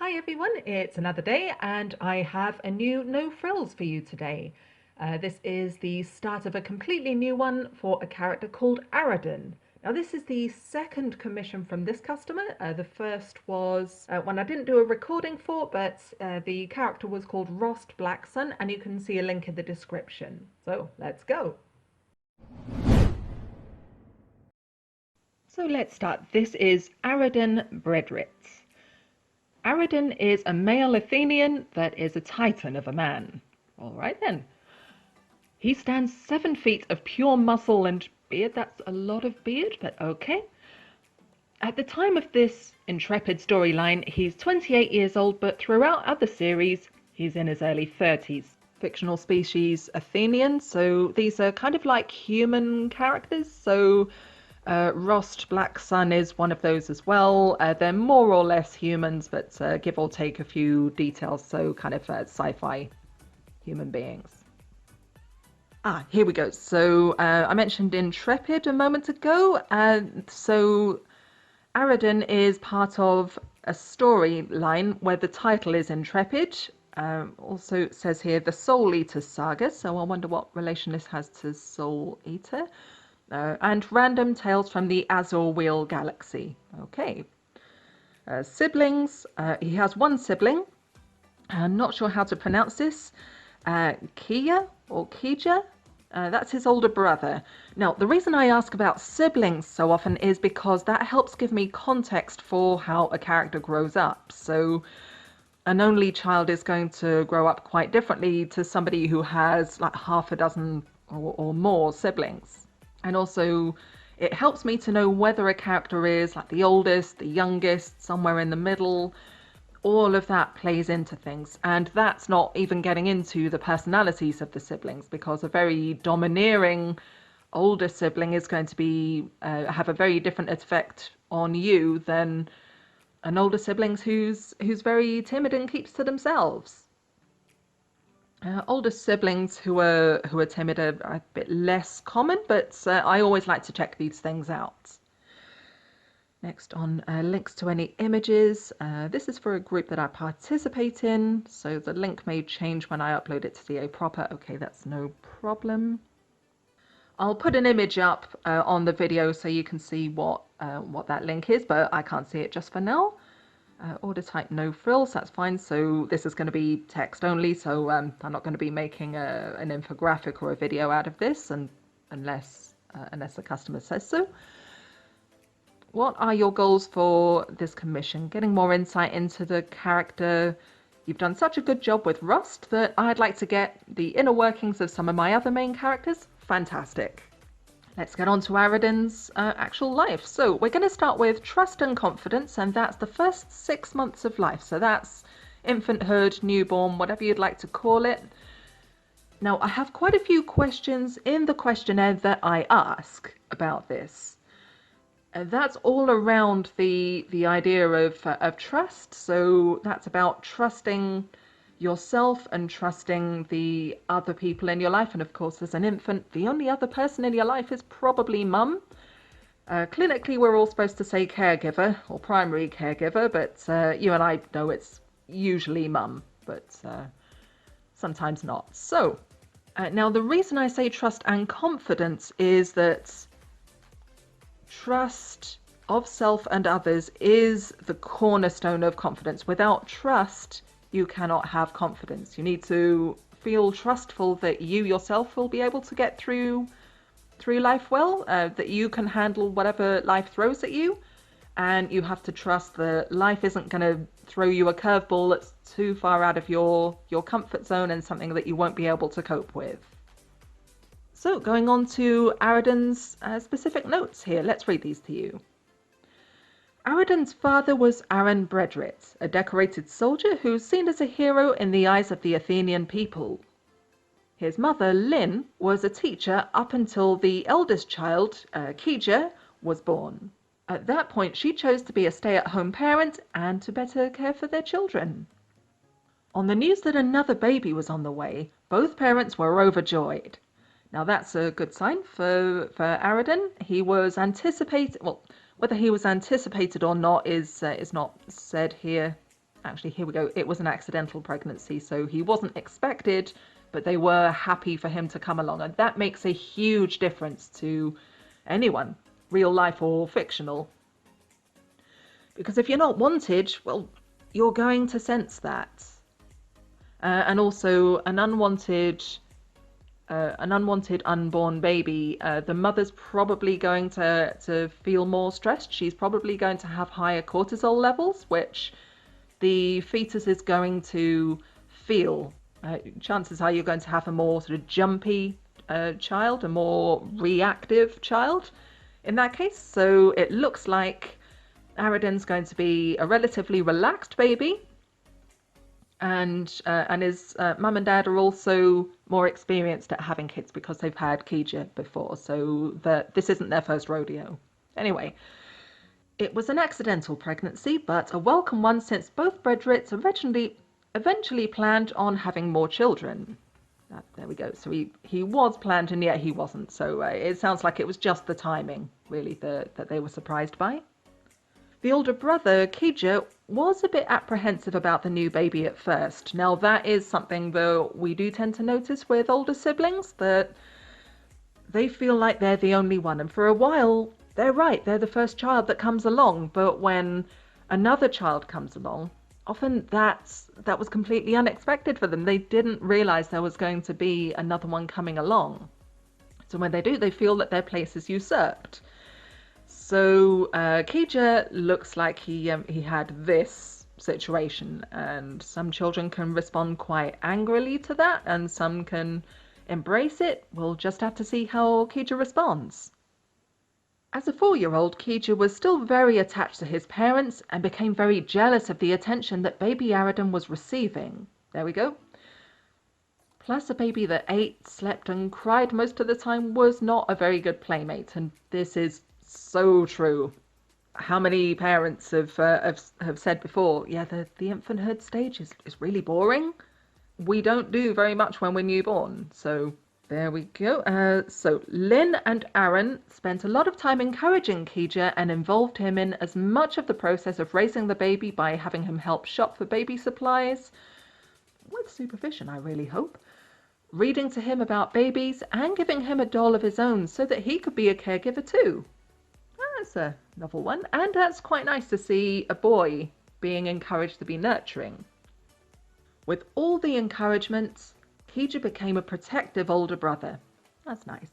Hi everyone, it's another day and I have a new No Frills for you today. This is the start of a completely new one for a character called Aredon. Now this is the second commission from this customer. The first was one I didn't do a recording for, but the character was called Rost Blacksun and you can see a link in the description. So let's go. So let's start. This is Aredon Bredrit. Aredon is a male Athenian that is a titan of a man. All right then. He stands 7 feet of pure muscle and beard. That's a lot of beard, but okay. At the time of this intrepid storyline, he's 28 years old, but throughout other series, he's in his early 30s. Fictional species Athenian, so these are kind of like human characters. So Rost Blacksun is one of those as well. They're more or less humans, but give or take a few details, so kind of sci-fi human beings. Here we go. So I mentioned Intrepid a moment ago. So Aredon is part of a storyline where the title is Intrepid. Also it says here the Soul Eater Saga, so I wonder what relation this has to Soul Eater. And Random Tales from the Azure Wheel Galaxy. Okay. Siblings. He has one sibling. I'm not sure how to pronounce this. Kia or Kija. That's his older brother. Now, the reason I ask about siblings so often is because that helps give me context for how a character grows up. So an only child is going to grow up quite differently to somebody who has like half a dozen or more siblings. And also, it helps me to know whether a character is like the oldest, the youngest, somewhere in the middle. All of that plays into things. And that's not even getting into the personalities of the siblings, because a very domineering older sibling is going to be have a very different effect on you than an older sibling who's very timid and keeps to themselves. Older siblings who are timid are a bit less common, but I always like to check these things out. Next on links to any images. This is for a group that I participate in, so the link may change when I upload it to the proper. Okay, that's no problem. I'll put an image up on the video so you can see what that link is, but I can't see it just for now. Order type no frills, that's fine. So this is going to be text only, so I'm not going to be making an infographic or a video out of this unless the customer says so. What are your goals for this commission? Getting more insight into the character. You've done such a good job with Rust that I'd like to get the inner workings of some of my other main characters. Fantastic. Let's get on to Aredon's actual life. So we're going to start with trust and confidence, and that's the first 6 months of life. So that's infanthood, newborn, whatever you'd like to call it. Now, I have quite a few questions in the questionnaire that I ask about this. And that's all around the idea of trust. So that's about trusting yourself and trusting the other people in your life. And of course, as an infant, the only other person in your life is probably mum. Clinically, we're all supposed to say caregiver or primary caregiver, but you and I know it's usually mum, but sometimes not. So now the reason I say trust and confidence is that trust of self and others is the cornerstone of confidence. Without trust, you cannot have confidence. You need to feel trustful that you yourself will be able to get through life well, that you can handle whatever life throws at you, and you have to trust that life isn't going to throw you a curveball that's too far out of your comfort zone and something that you won't be able to cope with. So going on to Aredon's specific notes here, let's read these to you. Aredon's father was Aaron Bredrit, a decorated soldier who's seen as a hero in the eyes of the Athenian people. His mother, Lynn, was a teacher up until the eldest child, Kija, was born. At that point, she chose to be a stay-at-home parent and to better care for their children. On the news that another baby was on the way, both parents were overjoyed. Now that's a good sign for Aredon. He was anticipated, well, whether he was anticipated or not is not said here. actually, here we go. It was an accidental pregnancy, so he wasn't expected, but they were happy for him to come along. And that makes a huge difference to anyone, real life or fictional. Because if you're not wanted, well, you're going to sense that. And also an unwanted unborn baby, the mother's probably going to feel more stressed. She's probably going to have higher cortisol levels, which the fetus is going to feel. Chances are you're going to have a more sort of jumpy child, a more reactive child in that case. So it looks like Aredon's going to be a relatively relaxed baby, and his mum and dad are also more experienced at having kids because they've had Keija before, so this isn't their first rodeo. Anyway, it was an accidental pregnancy, but a welcome one since both Bredrits eventually planned on having more children. There we go. So he was planned, and yet he wasn't. So it sounds like it was just the timing, really, that they were surprised by. The older brother, Keija, was a bit apprehensive about the new baby at first. Now, that is something that we do tend to notice with older siblings, that they feel like they're the only one. And for a while, they're right, they're the first child that comes along. But when another child comes along, often that was completely unexpected for them. They didn't realize there was going to be another one coming along. So when they do, they feel that their place is usurped. So Keija looks like he had this situation, and some children can respond quite angrily to that, and some can embrace it. We'll just have to see how Keija responds. As a 4-year-old, Keija was still very attached to his parents and became very jealous of the attention that baby Aredon was receiving. There we go. Plus, a baby that ate, slept, and cried most of the time was not a very good playmate, and this is so true. How many parents have said before, yeah, the infanthood stage is really boring. We don't do very much when we're newborn. So there we go. So Lynn and Aaron spent a lot of time encouraging Keija and involved him in as much of the process of raising the baby by having him help shop for baby supplies, with supervision, I really hope, reading to him about babies and giving him a doll of his own so that he could be a caregiver too. That's a novel one, and that's quite nice to see a boy being encouraged to be nurturing. With all the encouragements, Keija became a protective older brother. That's nice.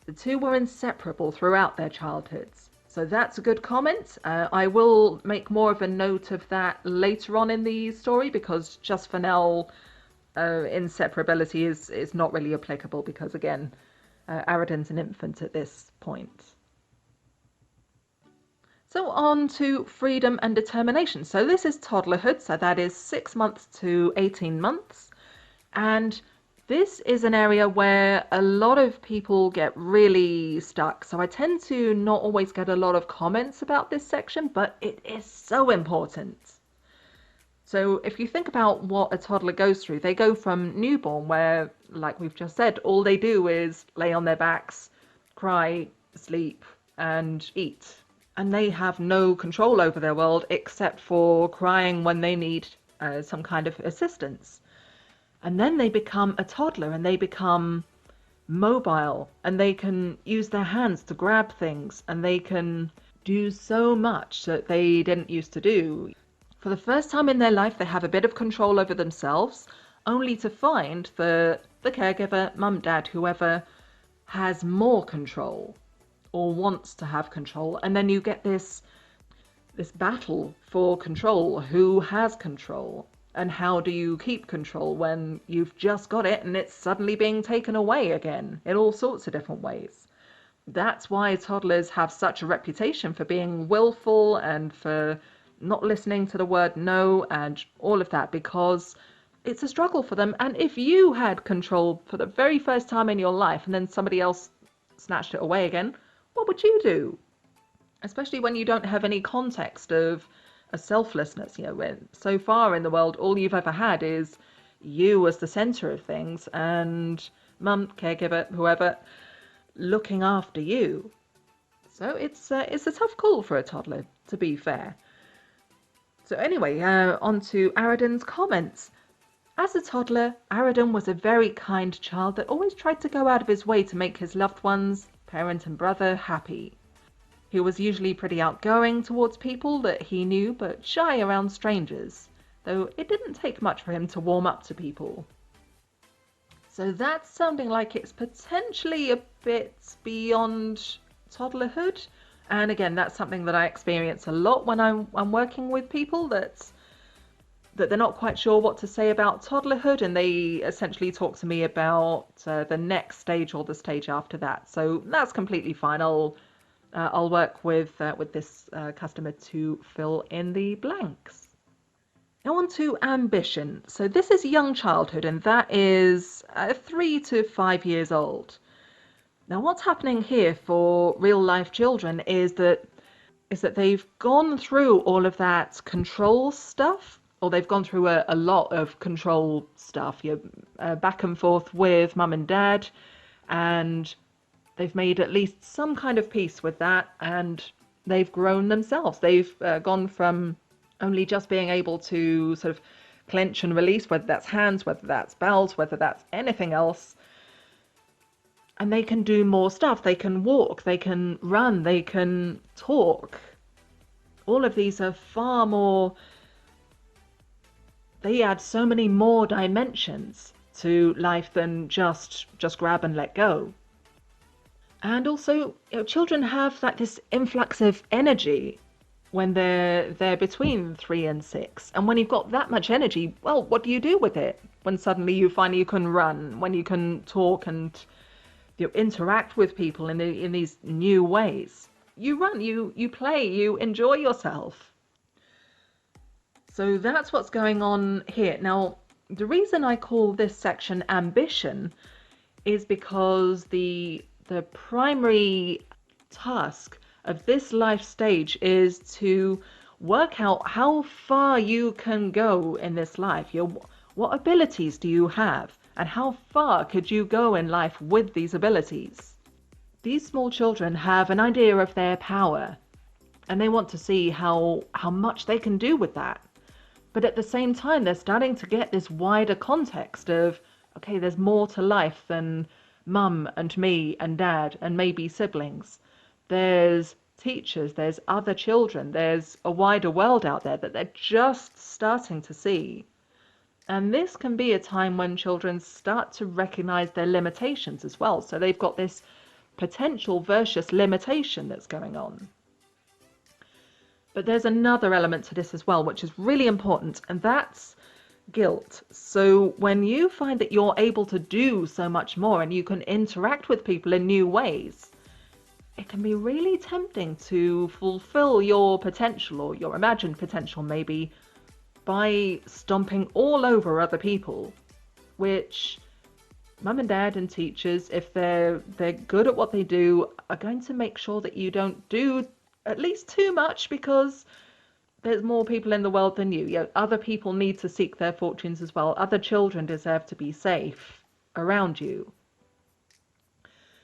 The two were inseparable throughout their childhoods, so that's a good comment. I will make more of a note of that later on in the story, because just for now, inseparability is not really applicable, because again, Aredon's an infant at this point. So on to freedom and determination. So this is toddlerhood, so that is 6 months to 18 months. And this is an area where a lot of people get really stuck. So I tend to not always get a lot of comments about this section, but it is so important. So if you think about what a toddler goes through, they go from newborn, where, like we've just said, all they do is lay on their backs, cry, sleep, and eat. And they have no control over their world except for crying when they need some kind of assistance. And then they become a toddler, and they become mobile, and they can use their hands to grab things, and they can do so much that they didn't used to do. For the first time in their life, they have a bit of control over themselves, only to find that the caregiver, mum, dad, whoever, has more control, or wants to have control. And then you get this battle for control. Who has control? And how do you keep control when you've just got it and it's suddenly being taken away again in all sorts of different ways? That's why toddlers have such a reputation for being willful and for not listening to the word no and all of that, because it's a struggle for them. And if you had control for the very first time in your life and then somebody else snatched it away again, what would you do? Especially when you don't have any context of a selflessness. You know, when so far in the world, all you've ever had is you as the center of things, and mum, caregiver, whoever, looking after you. So it's a tough call for a toddler, to be fair. So anyway, on to Aredon's comments. As a toddler, Aredon was a very kind child that always tried to go out of his way to make his loved ones, parent and brother, happy. He was usually pretty outgoing towards people that he knew, but shy around strangers, though it didn't take much for him to warm up to people. So that's sounding like it's potentially a bit beyond toddlerhood. And again, that's something that I experience a lot when I'm working with people that they're not quite sure what to say about toddlerhood, and they essentially talk to me about the next stage or the stage after that. So that's completely fine. I'll work with this customer to fill in the blanks. Now on to ambition. So this is young childhood, and that is 3 to 5 years old. Now what's happening here for real life children is that they've gone through all of that control stuff, or they've gone through a lot of control stuff. You're back and forth with mum and dad, and they've made at least some kind of peace with that, and they've grown themselves. They've gone from only just being able to sort of clench and release, whether that's hands, whether that's bells, whether that's anything else. And they can do more stuff. They can walk, they can run, they can talk. All of these are far more, they add so many more dimensions to life than just grab and let go. And also, children have like this influx of energy when they're between 3 and 6. And when you've got that much energy, well, what do you do with it? When suddenly you find you can run, when you can talk and interact with people in these new ways. You run, you play, you enjoy yourself. So that's what's going on here. Now, the reason I call this section ambition is because the primary task of this life stage is to work out how far you can go in this life. What abilities do you have, and how far could you go in life with these abilities? These small children have an idea of their power, and they want to see how much they can do with that. But at the same time, they're starting to get this wider context of, okay, there's more to life than mum and me and dad and maybe siblings. There's teachers, there's other children, there's a wider world out there that they're just starting to see. And this can be a time when children start to recognize their limitations as well. So they've got this potential versus limitation that's going on. But there's another element to this as well, which is really important, and that's guilt. So when you find that you're able to do so much more and you can interact with people in new ways, it can be really tempting to fulfill your potential, or your imagined potential maybe, by stomping all over other people, which mum and dad and teachers, if they're good at what they do, are going to make sure that you don't do at least too much, because there's more people in the world than you. Other people need to seek their fortunes as well. Other children deserve to be safe around you.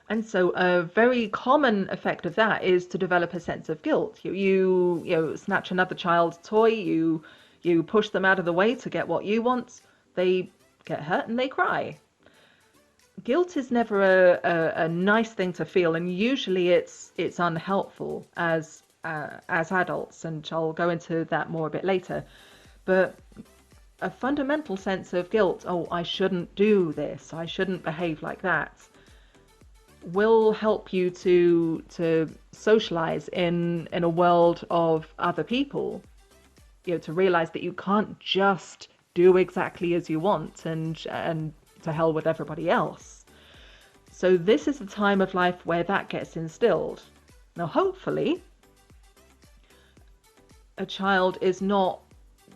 And so a very common effect of that is to develop a sense of guilt. You snatch another child's toy, you push them out of the way to get what you want, they get hurt and they cry. Guilt is never a nice thing to feel, and usually it's unhelpful as adults, and I'll go into that more a bit later. But a fundamental sense of guilt, oh, I shouldn't do this, I shouldn't behave like that, will help you to socialize in a world of other people. To realize that you can't just do exactly as you want and to hell with everybody else. So this is the time of life where that gets instilled. Now, hopefully, a child is not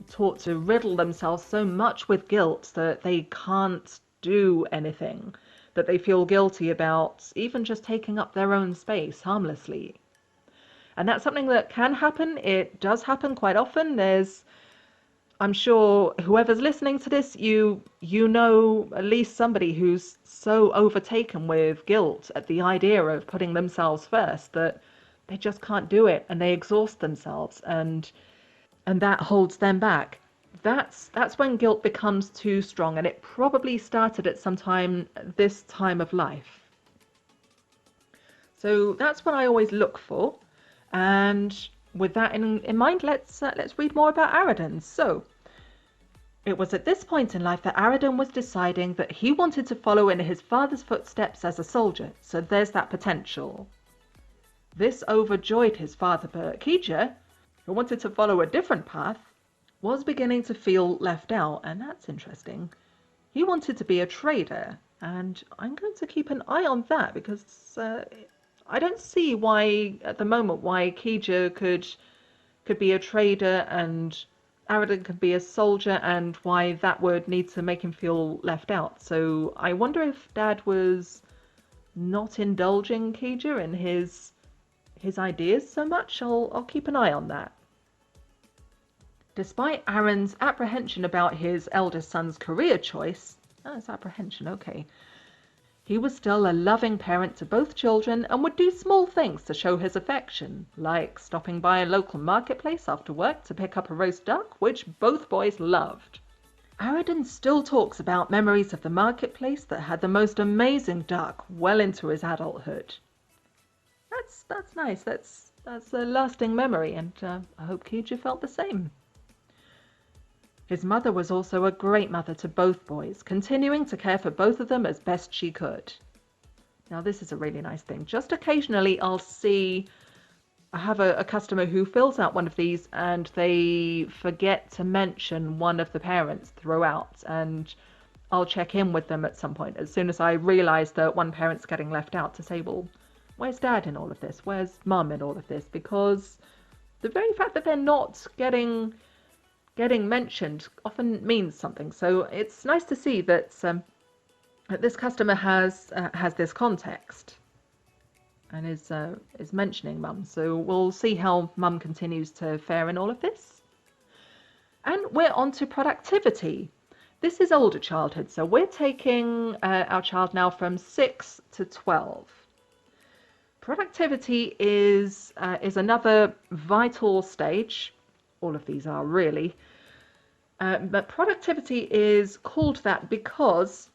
taught to riddle themselves so much with guilt that they can't do anything, that they feel guilty about even just taking up their own space harmlessly. And that's something that can happen. It does happen quite often. I'm sure whoever's listening to this, you know at least somebody who's so overtaken with guilt at the idea of putting themselves first that they just can't do it, and they exhaust themselves. And and that holds them back. That's when guilt becomes too strong, and it probably started at some time this time of life. So that's what I always look for. And with that in mind, let's read more about Aredon. So it was at this point in life that Aredon was deciding that he wanted to follow in his father's footsteps as a soldier. So there's that potential. This overjoyed his father, but Kija, who wanted to follow a different path, was beginning to feel left out, and that's interesting. He wanted to be a trader, and I'm going to keep an eye on that because I don't see why, at the moment, why Kija could be a trader and Aredon could be a soldier, and why that would need to make him feel left out. So I wonder if Dad was not indulging Kija in his ideas so much. I'll keep an eye on that. Despite Aaron's apprehension about his eldest son's career choice, it's apprehension, okay, he was still a loving parent to both children and would do small things to show his affection, like stopping by a local marketplace after work to pick up a roast duck, which both boys loved. Aredon still talks about memories of the marketplace that had the most amazing duck well into his adulthood. That's nice. That's a lasting memory, and I hope Kija felt the same. His mother was also a great mother to both boys, continuing to care for both of them as best she could. Now, this is a really nice thing. Just occasionally I have a customer who fills out one of these and they forget to mention one of the parents throughout, and I'll check in with them at some point as soon as I realize that one parent's getting left out, to say, well, where's Dad in all of this? Where's Mum in all of this? Because the very fact that they're not getting mentioned often means something. So it's nice to see that this customer has this context and is mentioning Mum. So we'll see how Mum continues to fare in all of this. And we're on to productivity. This is older childhood, so we're taking our child now from 6 to 12. Productivity is another vital stage. All of these are really. But productivity is called that because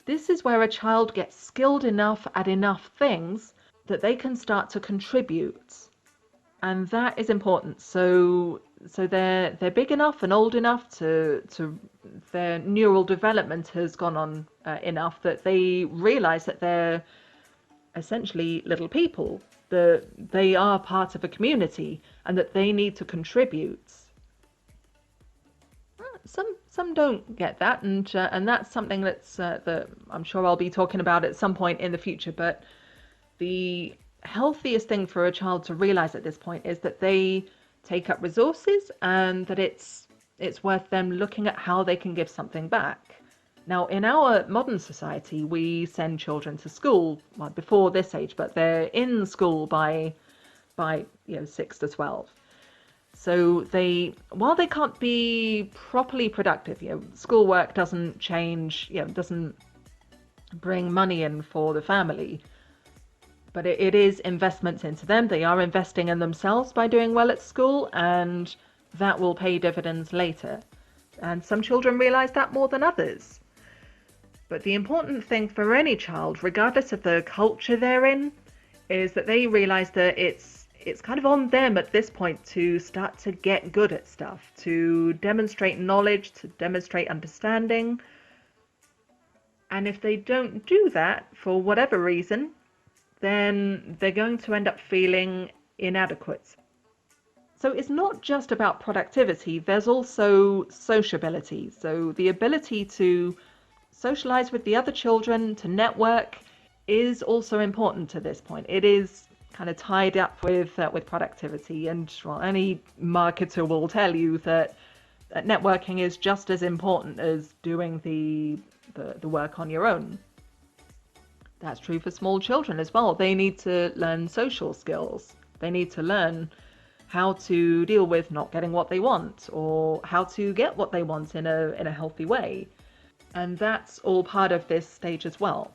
this is where a child gets skilled enough at enough things that they can start to contribute. And that is important. So they're big enough and old enough to their neural development has gone on enough that they realize that they're essentially little people, that they are part of a community and that they need to contribute. Some don't get that, and that's something that I'm sure I'll be talking about at some point in the future. But the healthiest thing for a child to realize at this point is that they take up resources and that it's worth them looking at how they can give something back. Now, in our modern society, we send children to school before this age, but they're in school by 6 to 12. So while they can't be properly productive, schoolwork doesn't change, doesn't bring money in for the family, but it is investments into them. They are investing in themselves by doing well at school, and that will pay dividends later. And some children realize that more than others. But the important thing for any child, regardless of the culture they're in, is that they realize that it's kind of on them at this point to start to get good at stuff, to demonstrate knowledge, to demonstrate understanding. And if they don't do that for whatever reason, then they're going to end up feeling inadequate. So it's not just about productivity, there's also sociability. So the ability to socialize with the other children, to network, is also important to this point. It is kind of tied up with productivity, and any marketer will tell you that networking is just as important as doing the work on your own. That's true for small children as well. They need to learn social skills. They need to learn how to deal with not getting what they want, or how to get what they want in a healthy way. And that's all part of this stage as well.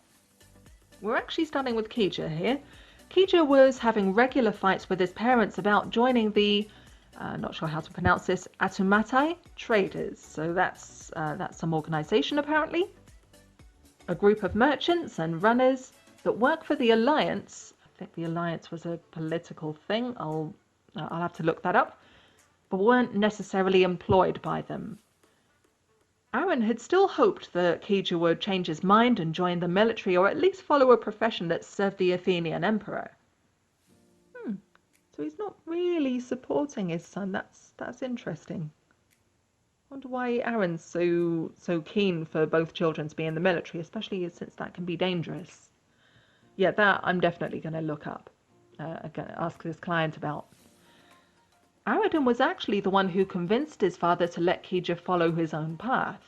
We're actually starting with Kija here. Kija was having regular fights with his parents about joining the not sure how to pronounce this, Atumatai traders. So that's some organization apparently. A group of merchants and runners that work for the Alliance. I think the Alliance was a political thing. I'll have to look that up. But weren't necessarily employed by them. Aaron had still hoped that Kija would change his mind and join the military, or at least follow a profession that served the Athenian emperor. So he's not really supporting his son. That's interesting. I wonder why Aaron's so keen for both children to be in the military, especially since that can be dangerous. Yeah, that I'm definitely going to look up. I'm going to ask this client about. Aredon was actually the one who convinced his father to let Kija follow his own path.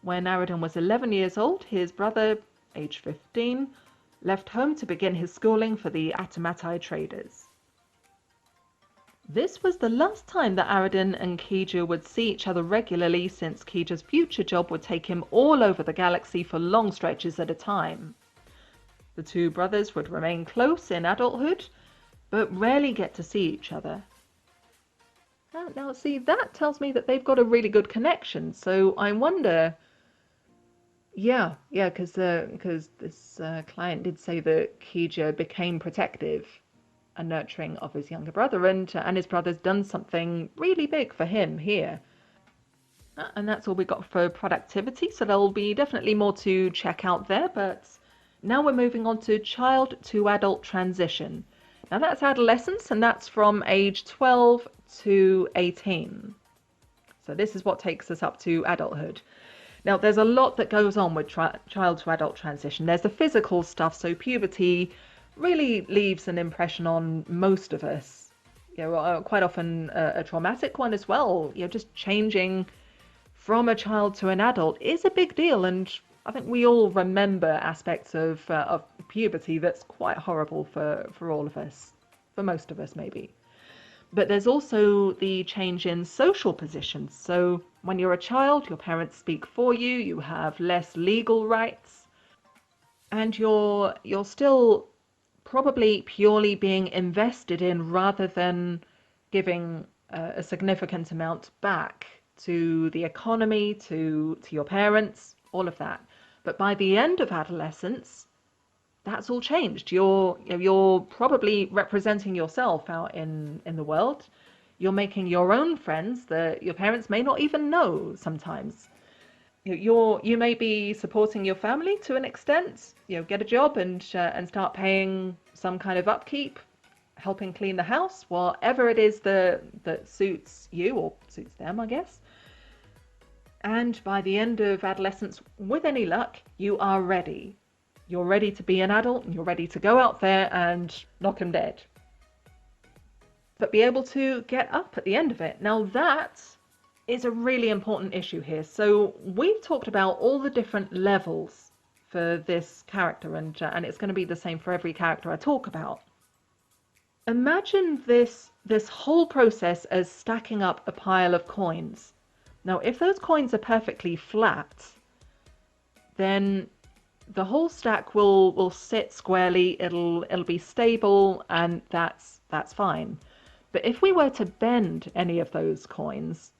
When Aredon was 11 years old, his brother, aged 15, left home to begin his schooling for the Atumatai traders. This was the last time that Aredon and Kija would see each other regularly, since Kija's future job would take him all over the galaxy for long stretches at a time. The two brothers would remain close in adulthood, but rarely get to see each other. Now see, that tells me that they've got a really good connection, so I wonder... Yeah, because this client did say that Kija became protective and nurturing of his younger brother, and his brother's done something really big for him here. And that's all we got for productivity, so there'll be definitely more to check out there, but now we're moving on to child to adult transition. Now that's adolescence, and that's from age 12 to 18. So this is what takes us up to adulthood. Now, there's a lot that goes on with child to adult transition. There's the physical stuff, so puberty really leaves an impression on most of us. Quite often a traumatic one as well. Just changing from a child to an adult is a big deal, and I think we all remember aspects of puberty that's quite horrible for all of us, for most of us maybe. But there's also the change in social positions. So when you're a child, your parents speak for you, you have less legal rights, and you're still probably purely being invested in rather than giving a significant amount back to the economy, to your parents, all of that. But by the end of adolescence, that's all changed. You're probably representing yourself out in the world. You're making your own friends that your parents may not even know sometimes. You may be supporting your family to an extent. Get a job and start paying some kind of upkeep, helping clean the house, whatever it is that suits you or suits them, I guess. And by the end of adolescence, with any luck, you are ready. You're ready to be an adult, and you're ready to go out there and knock 'em dead. But be able to get up at the end of it. Now that is a really important issue here. So we've talked about all the different levels for this character, and it's going to be the same for every character I talk about. Imagine this whole process as stacking up a pile of coins. Now, if those coins are perfectly flat, then the whole stack will sit squarely, it'll be stable, and that's fine. But if we were to bend any of those coins,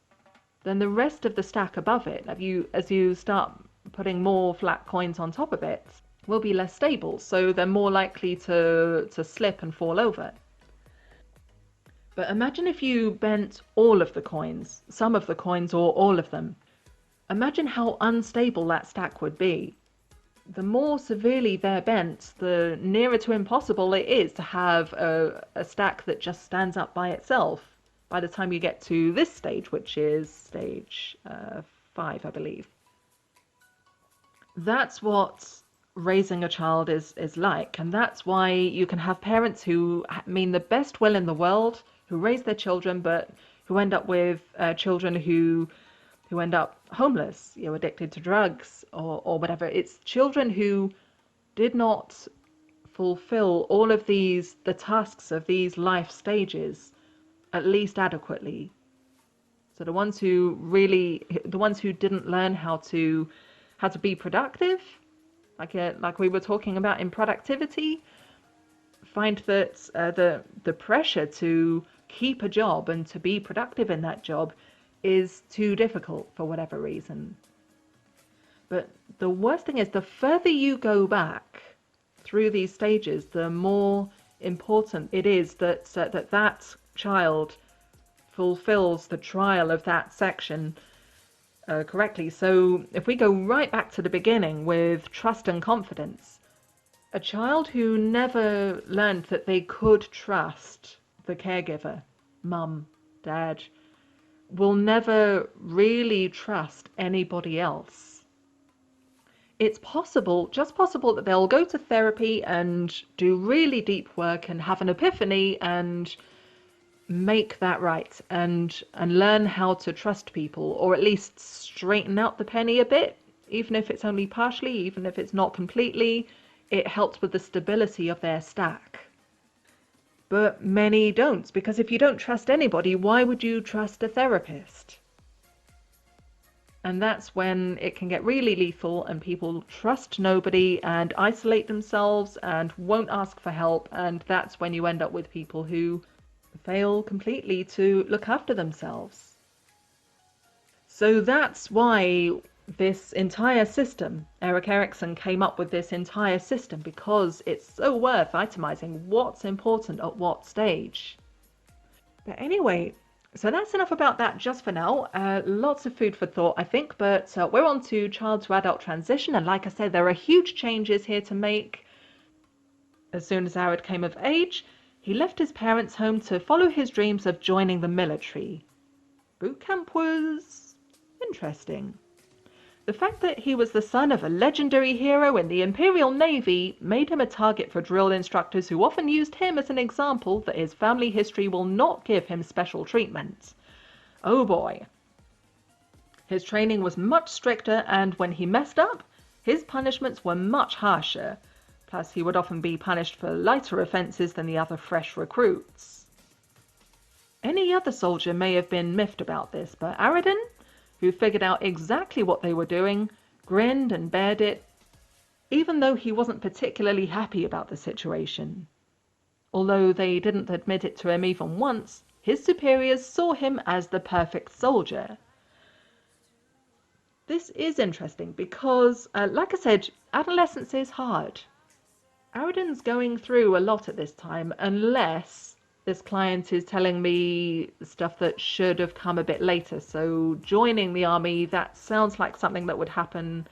then the rest of the stack above it, as you start putting more flat coins on top of it, will be less stable, so they're more likely to slip and fall over. But imagine if you bent all of the coins, some of the coins or all of them. Imagine how unstable that stack would be. The more severely they're bent, the nearer to impossible it is to have a stack that just stands up by itself by the time you get to this stage, which is stage 5, I believe. That's what raising a child is like, and that's why you can have parents who mean the best will in the world, who raise their children, but who end up with children who end up homeless, addicted to drugs or whatever. It's children who did not fulfill all of the tasks of these life stages, at least adequately. So the ones who didn't learn how to be productive, like we were talking about in productivity, find that the pressure to keep a job and to be productive in that job is too difficult for whatever reason. But the worst thing is, the further you go back through these stages, the more important it is that child fulfills the trial of that section correctly. So if we go right back to the beginning with trust and confidence, a child who never learned that they could trust the caregiver, mum, dad, will never really trust anybody else. It's possible, just possible, that they'll go to therapy and do really deep work and have an epiphany and make that right and learn how to trust people, or at least straighten out the penny a bit, even if it's only partially, even if it's not completely. It helps with the stability of their stack. But many don't, because if you don't trust anybody, why would you trust a therapist? And that's when it can get really lethal and people trust nobody and isolate themselves and won't ask for help. And that's when you end up with people who fail completely to look after themselves. So that's why this entire system, Erik Erikson came up with this entire system, because it's so worth itemizing what's important at what stage. But anyway, so that's enough about that just for now. Lots of food for thought, I think, but we're on to child to adult transition. And like I said, there are huge changes here to make. As soon as Ared came of age, he left his parents' home to follow his dreams of joining the military. Boot camp was interesting. The fact that he was the son of a legendary hero in the Imperial Navy made him a target for drill instructors who often used him as an example that his family history will not give him special treatment. Oh boy. His training was much stricter, and when he messed up, his punishments were much harsher. Plus, he would often be punished for lighter offences than the other fresh recruits. Any other soldier may have been miffed about this, but Aredon, who figured out exactly what they were doing, grinned and bared it, even though he wasn't particularly happy about the situation. Although they didn't admit it to him even once, his superiors saw him as the perfect soldier. This is interesting because, like I said, adolescence is hard. Aredon's going through a lot at this time, unless this client is telling me stuff that should have come a bit later. So joining the army, that sounds like something that would happen.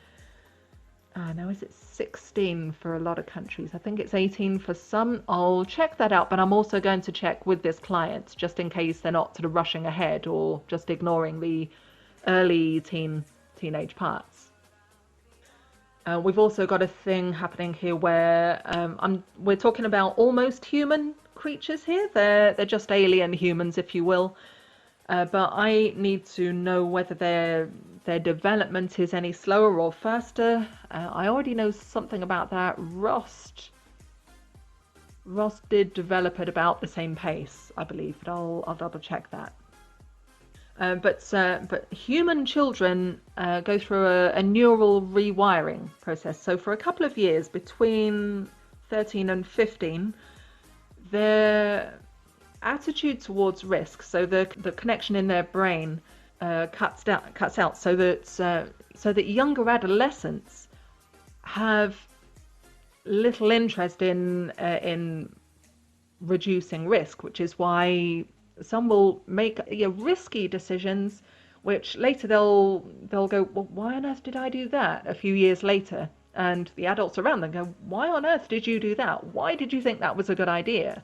Now, is it 16 for a lot of countries? I think it's 18 for some. I'll check that out, but I'm also going to check with this client just in case they're not sort of rushing ahead or just ignoring the early teenage parts. We've also got a thing happening here where we're talking about almost human creatures here. They're just alien humans, if you will. But I need to know whether their development is any slower or faster. I already know something about that. Rost did develop at about the same pace, I believe, but I'll double check that. But human children go through a neural rewiring process. So for a couple of years, between 13 and 15, their attitude towards risk, so the connection in their brain cuts out, so that younger adolescents have little interest in reducing risk, which is why some will make risky decisions, which later they'll go, well, why on earth did I do that? A few years later, and the adults around them go, why on earth did you do that? Why did you think that was a good idea?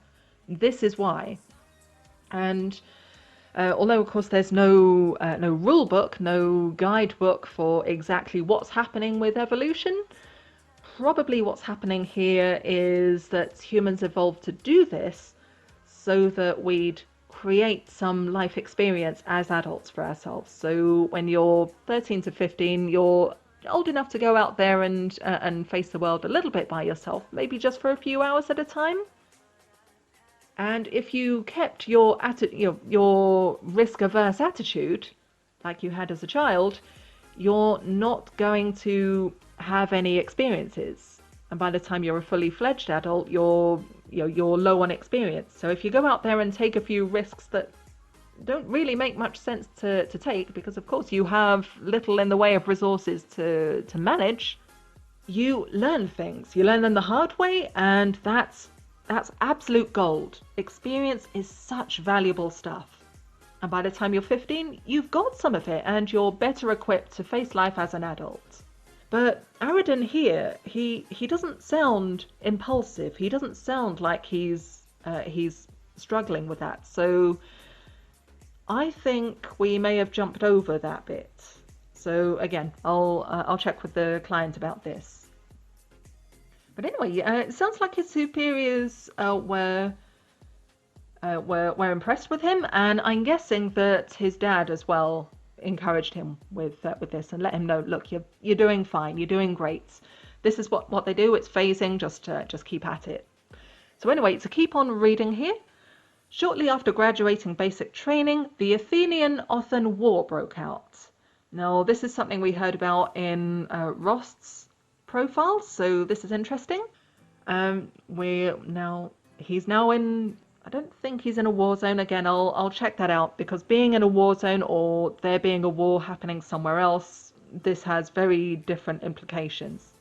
This is why. And although of course there's no rule book, no guidebook for exactly what's happening with evolution, probably what's happening here is that humans evolved to do this so that we'd create some life experience as adults for ourselves. So when you're 13 to 15, you're old enough to go out there and face the world a little bit by yourself, maybe just for a few hours at a time. And if you kept your risk-averse attitude, like you had as a child, you're not going to have any experiences. And by the time you're a fully fledged adult, you're you're low on experience. So if you go out there and take a few risks that don't really make much sense to take, because of course you have little in the way of resources to manage, you learn things. You learn them the hard way, and that's absolute gold. Experience is such valuable stuff. And by the time you're 15, you've got some of it, and you're better equipped to face life as an adult. But Aredon here, he doesn't sound impulsive. He doesn't sound like he's struggling with that. So I think we may have jumped over that bit. So again, I'll check with the client about this. But anyway, it sounds like his superiors were impressed with him, and I'm guessing that his dad as well encouraged him with this and let him know, look, you're doing fine, you're doing great. This is what they do. It's phasing. Just keep at it. So anyway, to keep on reading here. Shortly after graduating basic training, the Athenian-Othan War broke out. Now, this is something we heard about in Rost's profile, so this is interesting. He's now in, I don't think he's in a war zone. Again, I'll check that out, because being in a war zone or there being a war happening somewhere else, this has very different implications.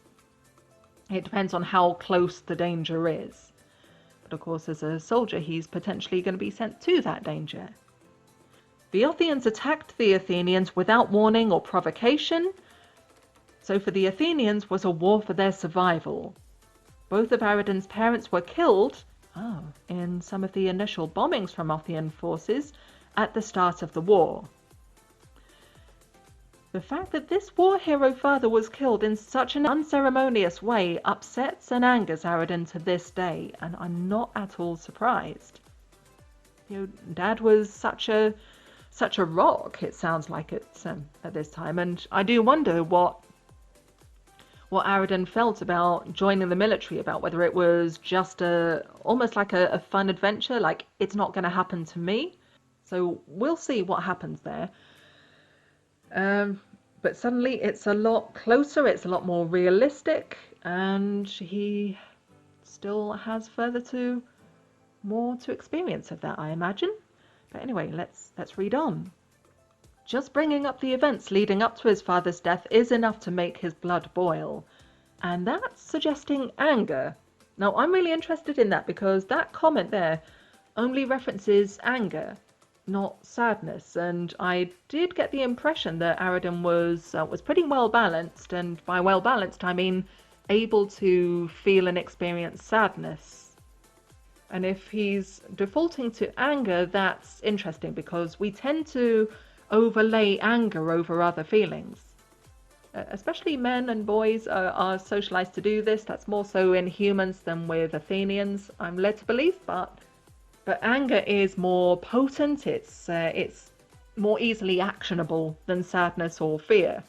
It depends on how close the danger is. Of course, as a soldier, he's potentially going to be sent to that danger. The Othians attacked the Athenians without warning or provocation. So for the Athenians was a war for their survival. Both of Aredon's parents were killed in some of the initial bombings from Othian forces at the start of the war. The fact that this war hero father was killed in such an unceremonious way upsets and angers Aredon to this day, and I'm not at all surprised. Dad was such a rock, it sounds like at this time, and I do wonder what Aredon felt about joining the military, about whether it was just almost like a fun adventure, like it's not going to happen to me. So we'll see what happens there. But suddenly it's a lot closer, it's a lot more realistic, and he still has more to experience of that, I imagine. But anyway, let's read on. Just bringing up the events leading up to his father's death is enough to make his blood boil. And that's suggesting anger. Now, I'm really interested in that, because that comment there only references anger, not sadness, and I did get the impression that Aredon was pretty well balanced, and by well balanced I mean able to feel and experience sadness. And if he's defaulting to anger, that's interesting, because we tend to overlay anger over other feelings. Especially men and boys are socialized to do this. That's more so in humans than with Athenians, I'm led to believe, but anger is more potent, it's more easily actionable than sadness or fear,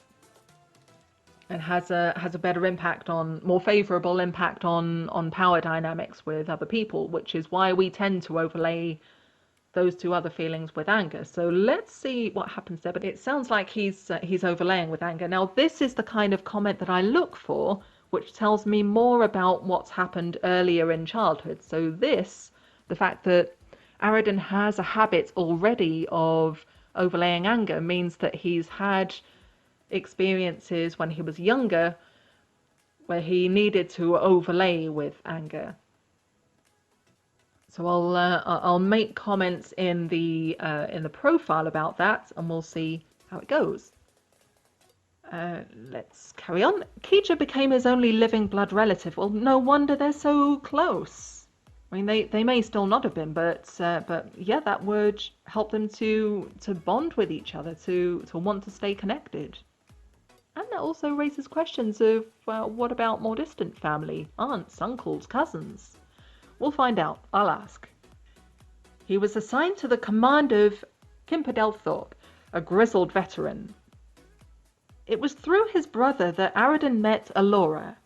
and has a better impact more favourable impact on power dynamics with other people, which is why we tend to overlay those two other feelings with anger. So let's see what happens there. But it sounds like he's overlaying with anger. Now, this is the kind of comment that I look for, which tells me more about what's happened earlier in childhood. So the fact that Aredon has a habit already of overlaying anger means that he's had experiences when he was younger where he needed to overlay with anger. So I'll make comments in the profile about that, and we'll see how it goes. Let's carry on. Kija became his only living blood relative. Well, no wonder they're so close. I mean, they may still not have been, but yeah, that would help them to bond with each other, to want to stay connected. And that also raises questions of, what about more distant family? Aunts, uncles, cousins? We'll find out. I'll ask. He was assigned to the command of Kimperdelthorpe, a grizzled veteran. It was through his brother that Aredon met Alora.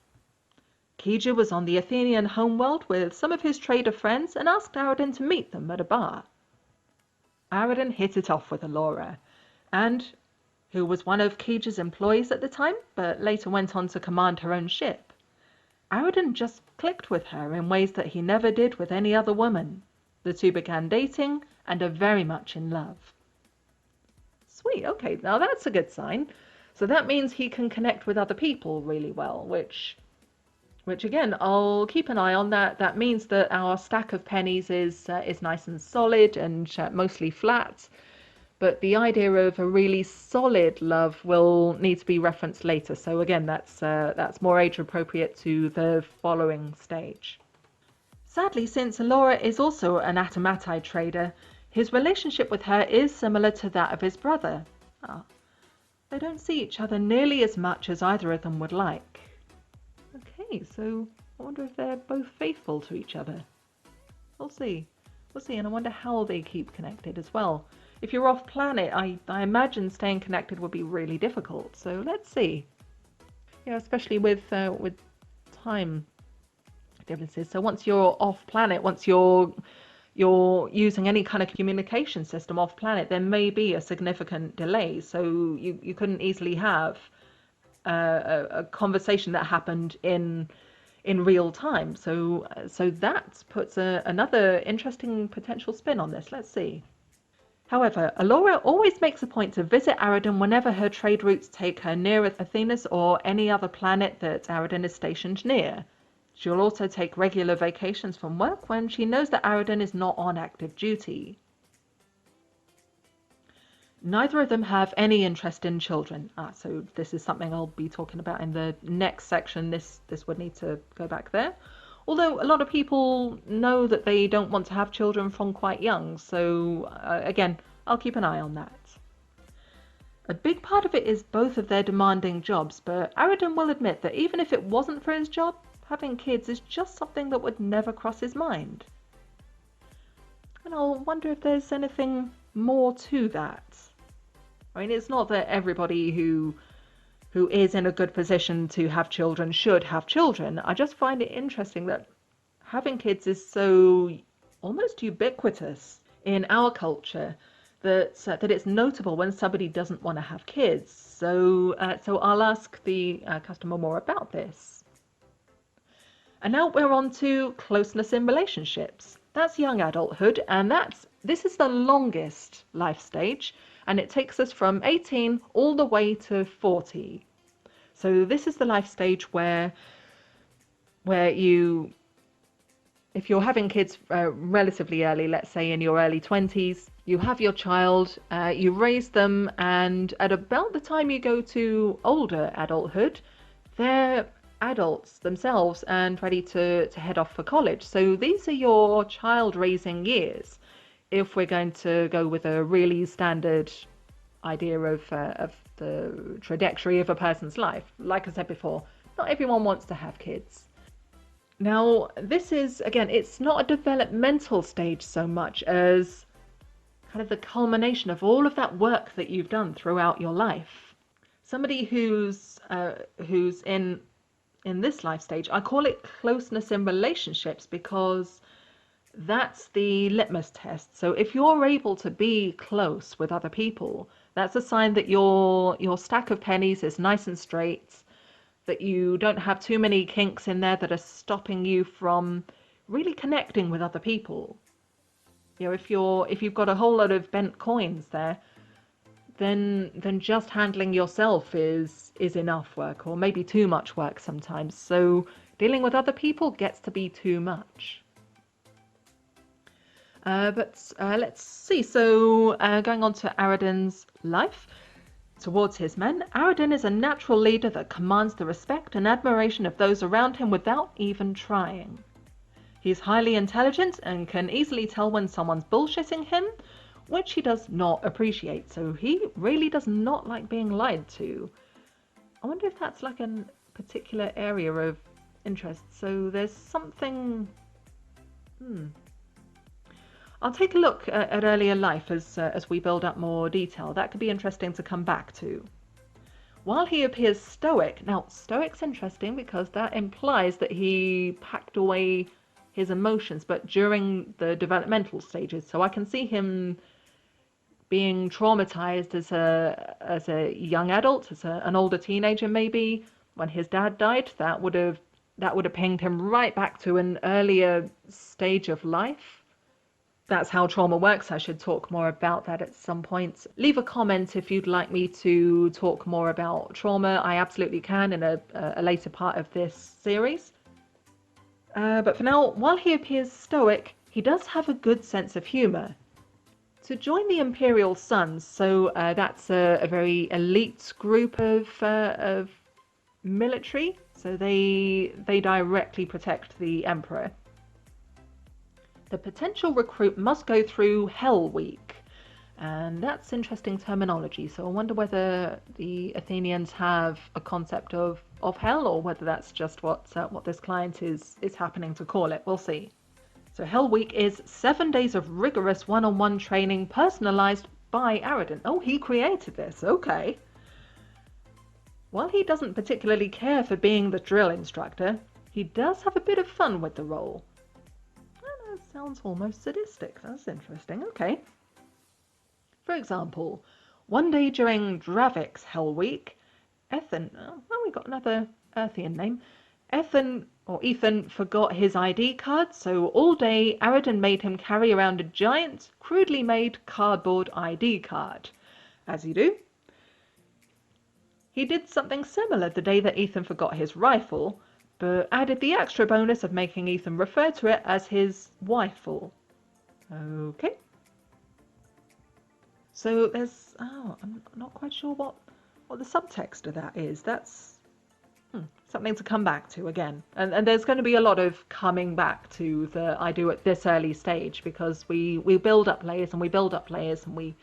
Kija was on the Athenian homeworld with some of his trader friends and asked Aredon to meet them at a bar. Aredon hit it off with Alora, who was one of Kija's employees at the time, but later went on to command her own ship. Aredon just clicked with her in ways that he never did with any other woman. The two began dating and are very much in love. Sweet, okay, now that's a good sign. So that means he can connect with other people really well, which again, I'll keep an eye on that. That means that our stack of pennies is nice and solid and mostly flat. But the idea of a really solid love will need to be referenced later. So again, that's more age appropriate to the following stage. Sadly, since Alora is also an automatide trader, his relationship with her is similar to that of his brother. Ah, they don't see each other nearly as much as either of them would like. Okay, so I wonder if they're both faithful to each other. We'll see. We'll see, and I wonder how they keep connected as well. If you're off planet, I imagine staying connected would be really difficult. So let's see. Yeah, especially with time differences. So once you're off planet, once you're using any kind of communication system off planet, there may be a significant delay. So you couldn't easily have a conversation that happened in real time. So that puts another interesting potential spin on this. Let's see. However, Alora always makes a point to visit Aredon whenever her trade routes take her near Athenas or any other planet that Aredon is stationed near. She'll also take regular vacations from work when she knows that Aredon is not on active duty. Neither of them have any interest in children. So this is something I'll be talking about in the next section. This would need to go back there. Although a lot of people know that they don't want to have children from quite young. So again, I'll keep an eye on that. A big part of it is both of their demanding jobs, but Aredon will admit that even if it wasn't for his job, having kids is just something that would never cross his mind. And I'll wonder if there's anything more to that. I mean, it's not that everybody who is in a good position to have children should have children. I just find it interesting that having kids is so almost ubiquitous in our culture that it's notable when somebody doesn't want to have kids. So I'll ask the customer more about this. And now we're on to closeness in relationships. That's young adulthood, and this is the longest life stage, and it takes us from 18 all the way to 40. So this is the life stage where you, if you're having kids relatively early, let's say in your early 20s, you have your child, you raise them, and at about the time you go to older adulthood, they're adults themselves and ready to head off for college. So these are your child raising years, if we're going to go with a really standard idea of the trajectory of a person's life. Like I said before, not everyone wants to have kids. Now, this is, again, it's not a developmental stage so much as kind of the culmination of all of that work that you've done throughout your life. Somebody who's in this life stage, I call it closeness in relationships because that's the litmus test. So if you're able to be close with other people, that's a sign that your stack of pennies is nice and straight, that you don't have too many kinks in there that are stopping you from really connecting with other people. You know, if you've got a whole lot of bent coins there, then just handling yourself is enough work, or maybe too much work sometimes. So dealing with other people gets to be too much. But let's see. So going on to Aredon's life. Towards his men, Aredon is a natural leader that commands the respect and admiration of those around him without even trying. He's highly intelligent and can easily tell when someone's bullshitting him, which he does not appreciate. So he really does not like being lied to. I wonder if that's like a particular area of interest. So there's something... I'll take a look at earlier life as we build up more detail. That could be interesting to come back to. While he appears stoic, now stoic's interesting because that implies that he packed away his emotions, but during the developmental stages. So I can see him being traumatized as a young adult, as an older teenager maybe. When his dad died, that would have that would have pinged him right back to an earlier stage of life. That's how trauma works. I should talk more about that at some point. Leave a comment if you'd like me to talk more about trauma. I absolutely can in a later part of this series. But for now, while he appears stoic, he does have a good sense of humour. To join the Imperial Sons, so that's a very elite group of military, so they directly protect the Emperor. The potential recruit must go through Hell Week, and that's interesting terminology. So I wonder whether the Athenians have a concept of hell, or whether that's just what this client is happening to call it. We'll see. So Hell Week is 7 days of rigorous one-on-one training, personalized by Aredon. Oh, he created this. Okay. While he doesn't particularly care for being the drill instructor, he does have a bit of fun with the role. Sounds almost sadistic. That's interesting. Okay. For example, one day during Dravik's Hell Week, Ethan, we got another Earthian name. Ethan forgot his ID card, so all day Aredon made him carry around a giant, crudely made cardboard ID card. As you do. He did something similar the day that Ethan forgot his rifle, but added the extra bonus of making Ethan refer to it as his wifeful. Okay. So there's, I'm not quite sure what the subtext of that is. That's something to come back to again. And there's going to be a lot of coming back to the I do at this early stage, because we build up layers and we build up layers and we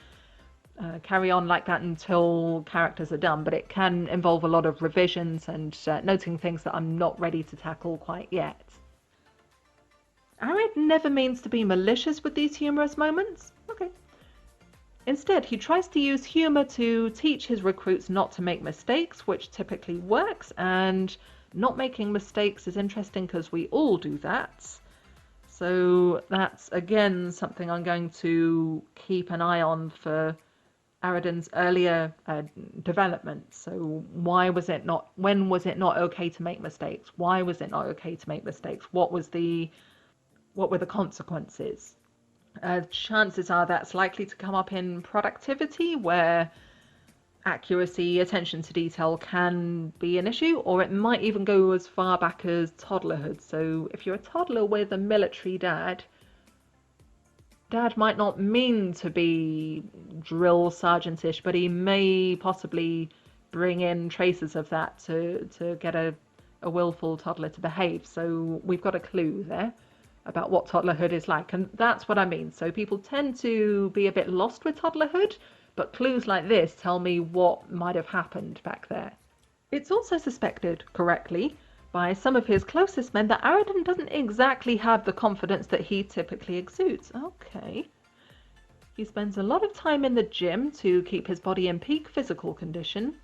carry on like that until characters are done, but it can involve a lot of revisions and noting things that I'm not ready to tackle quite yet. Ared never means to be malicious with these humorous moments. Okay. Instead, he tries to use humor to teach his recruits not to make mistakes, which typically works, and not making mistakes is interesting because we all do that. So that's, again, something I'm going to keep an eye on for Aredon's earlier development. So when was it not okay to make mistakes? Why was it not okay to make mistakes? What were the consequences? Chances are that's likely to come up in productivity, where accuracy, attention to detail can be an issue, or it might even go as far back as toddlerhood. So if you're a toddler with a military dad might not mean to be drill sergeantish, but he may possibly bring in traces of that to get a willful toddler to behave. So we've got a clue there about what toddlerhood is like, and that's what I mean. So people tend to be a bit lost with toddlerhood, but clues like this tell me what might have happened back there. It's also suspected, correctly, by some of his closest men that Aredon doesn't exactly have the confidence that he typically exudes. Okay. He spends a lot of time in the gym to keep his body in peak physical condition.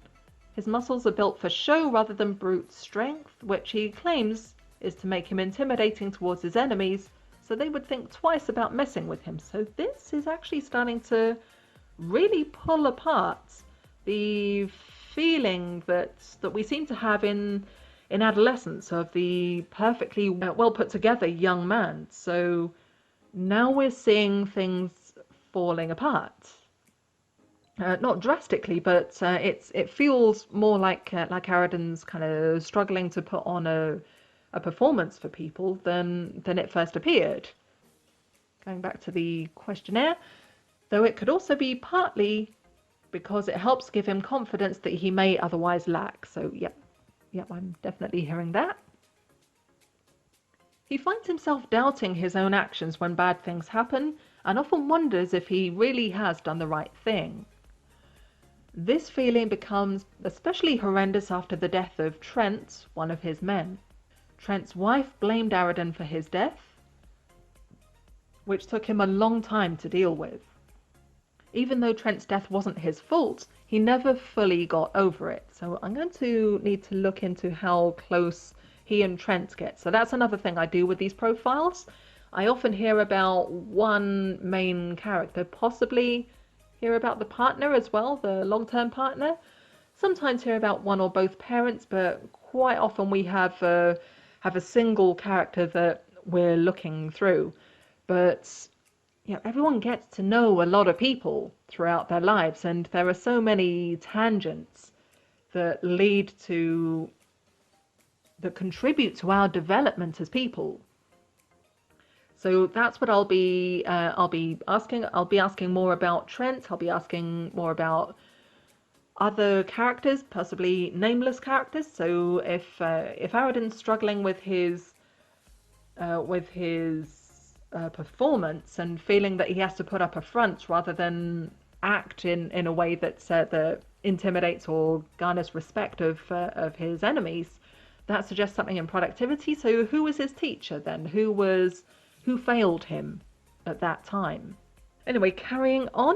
His muscles are built for show rather than brute strength, which he claims is to make him intimidating towards his enemies, so they would think twice about messing with him. So this is actually starting to really pull apart the feeling that we seem to have in adolescence of the perfectly well put together young man. So now we're seeing things falling apart. Not drastically, but it feels more like Aredon's kind of struggling to put on a performance for people than it first appeared. Going back to the questionnaire, though it could also be partly because it helps give him confidence that he may otherwise lack. So yep, I'm definitely hearing that. He finds himself doubting his own actions when bad things happen, and often wonders if he really has done the right thing. This feeling becomes especially horrendous after the death of Trent, one of his men. Trent's wife blamed Aredon for his death, which took him a long time to deal with. Even though Trent's death wasn't his fault, he never fully got over it. So I'm going to need to look into how close he and Trent get. So that's another thing I do with these profiles. I often hear about one main character, possibly hear about the partner as well, the long-term partner. Sometimes hear about one or both parents, but quite often we have have a single character that we're looking through. But everyone gets to know a lot of people throughout their lives, and there are so many tangents that contribute to our development as people. So that's what I'll be asking. I'll be asking more about Trent. I'll be asking more about other characters, possibly nameless characters. So if Aredon's struggling with his performance and feeling that he has to put up a front rather than act in a way that intimidates or garners respect of his enemies, that suggests something in productivity. So who was his teacher then? Who failed him at that time? Anyway, carrying on.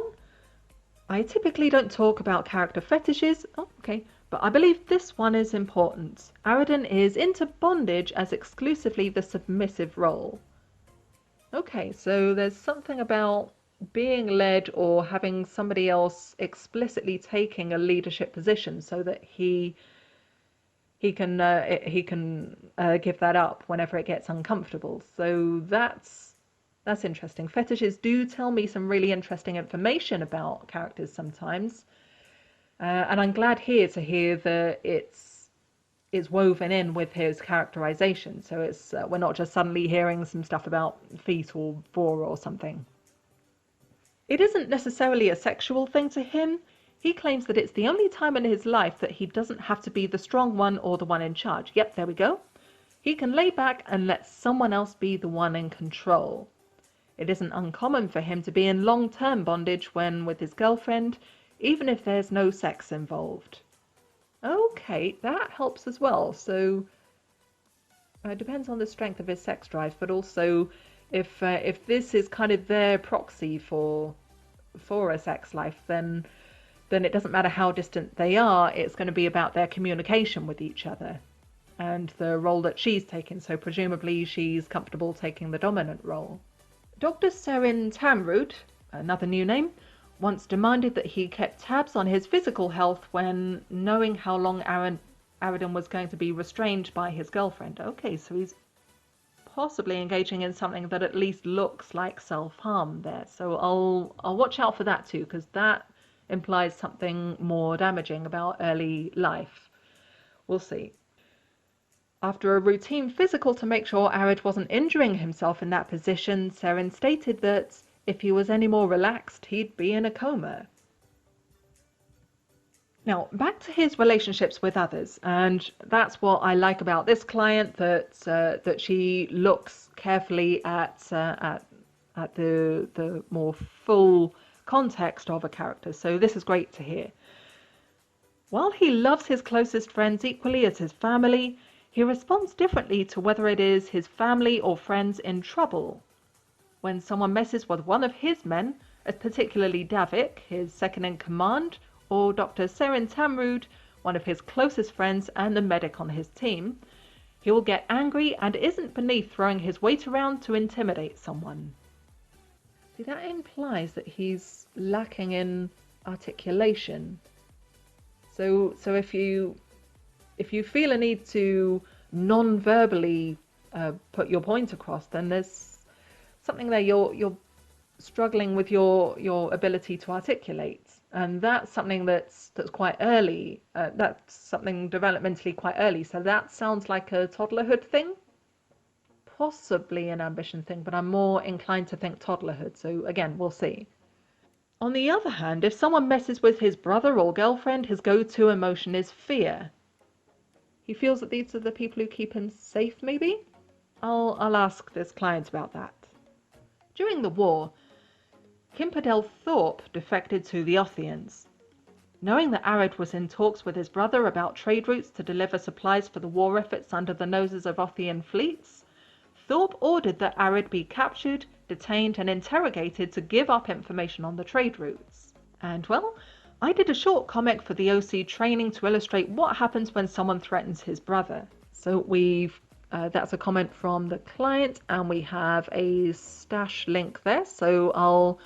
I typically don't talk about character fetishes. Oh, okay. But I believe this one is important. Aredon is into bondage as exclusively the submissive role. Okay, so there's something about being led or having somebody else explicitly taking a leadership position so that he can give that up whenever it gets uncomfortable. So that's interesting. Fetishes do tell me some really interesting information about characters sometimes, and I'm glad here to hear that it's woven in with his characterization. So it's we're not just suddenly hearing some stuff about feet or vor or something. It isn't necessarily a sexual thing to him. He claims that it's the only time in his life that he doesn't have to be the strong one or the one in charge. Yep, there we go. He can lay back and let someone else be the one in control. It isn't uncommon for him to be in long-term bondage when with his girlfriend, even if there's no sex involved. Okay, that helps as well. So it depends on the strength of his sex drive, but also if this is kind of their proxy for a sex life, then it doesn't matter how distant they are. It's going to be about their communication with each other and the role that she's taken. So presumably she's comfortable taking the dominant role. Dr. Serin Tamrud, another new name, once demanded that he kept tabs on his physical health when knowing how long Aredon was going to be restrained by his girlfriend. Okay, so he's possibly engaging in something that at least looks like self-harm there. So I'll watch out for that too, because that implies something more damaging about early life. We'll see. After a routine physical to make sure Ared wasn't injuring himself in that position, Serin stated that if he was any more relaxed, he'd be in a coma. Now, back to his relationships with others, and that's what I like about this client, that she looks carefully at the more full context of a character. So this is great to hear. While he loves his closest friends equally as his family, he responds differently to whether it is his family or friends in trouble. When someone messes with one of his men, particularly Davik, his second in command, or Dr. Serin Tamrud, one of his closest friends and the medic on his team, he will get angry and isn't beneath throwing his weight around to intimidate someone. See, that implies that he's lacking in articulation. So if you feel a need to non-verbally put your point across, then there's something there you're struggling with your ability to articulate, and that's something that's quite early. That's something developmentally quite early. So that sounds like a toddlerhood thing, possibly an ambition thing, but I'm more inclined to think toddlerhood. So again, we'll see. On the other hand, if someone messes with his brother or girlfriend, his go-to emotion is fear. He feels that these are the people who keep him safe, maybe? I'll ask this client about that. During the war, Kimperdell Thorpe defected to the Othians. Knowing that Ared was in talks with his brother about trade routes to deliver supplies for the war efforts under the noses of Othian fleets, Thorpe ordered that Ared be captured, detained and interrogated to give up information on the trade routes. And well, I did a short comic for the OC training to illustrate what happens when someone threatens his brother. So that's a comment from the client, and we have a stash link there. So I'll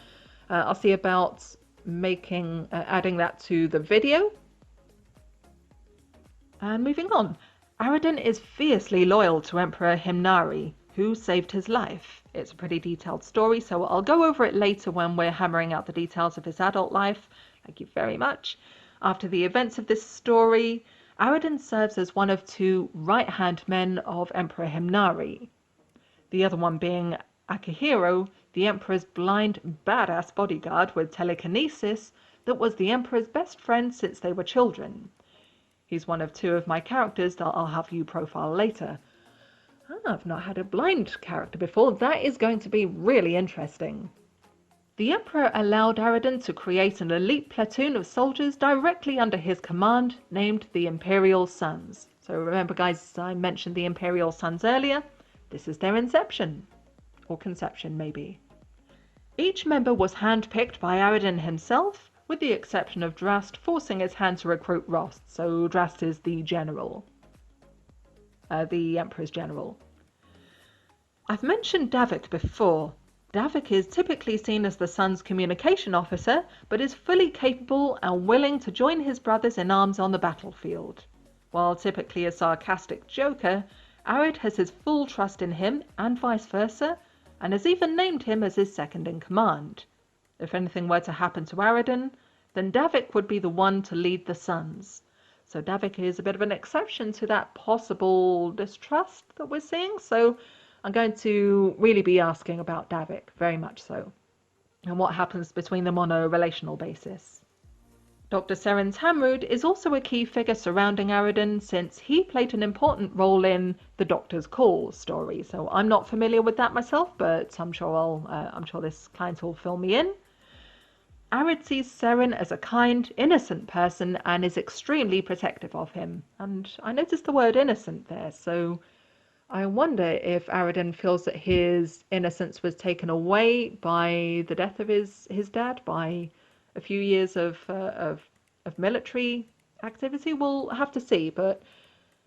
see about adding that to the video. And moving on. Aredon is fiercely loyal to Emperor Himnari, who saved his life. It's a pretty detailed story, so I'll go over it later when we're hammering out the details of his adult life. Thank you very much. After the events of this story, Aredon serves as one of two right-hand men of Emperor Himnari, the other one being Akihiro, the Emperor's blind, badass bodyguard with telekinesis that was the Emperor's best friend since they were children. He's one of two of my characters that I'll have you profile later. I've not had a blind character before. That is going to be really interesting. The Emperor allowed Aredon to create an elite platoon of soldiers directly under his command, named the Imperial Sons. So remember, guys, I mentioned the Imperial Sons earlier. This is their inception. Or conception, maybe. Each member was handpicked by Aredon himself, with the exception of Drast forcing his hand to recruit Rost. So Drast is the general. The Emperor's general. I've mentioned Davik before. Davik is typically seen as the Sun's communication officer, but is fully capable and willing to join his brothers in arms on the battlefield. While typically a sarcastic joker, Ared has his full trust in him and vice versa, and has even named him as his second in command. If anything were to happen to Aredon, then Davik would be the one to lead the Suns. So Davik is a bit of an exception to that possible distrust that we're seeing. So I'm going to really be asking about Davik, very much so, and what happens between them on a relational basis. Dr. Seren Tamrud is also a key figure surrounding Aredon, since he played an important role in the Doctor's Call story. So I'm not familiar with that myself, but I'm sure this client will fill me in. Ared sees Seren as a kind, innocent person and is extremely protective of him. And I noticed the word innocent there, so I wonder if Aredon feels that his innocence was taken away by the death of his dad, by a few years of military activity. We'll have to see, but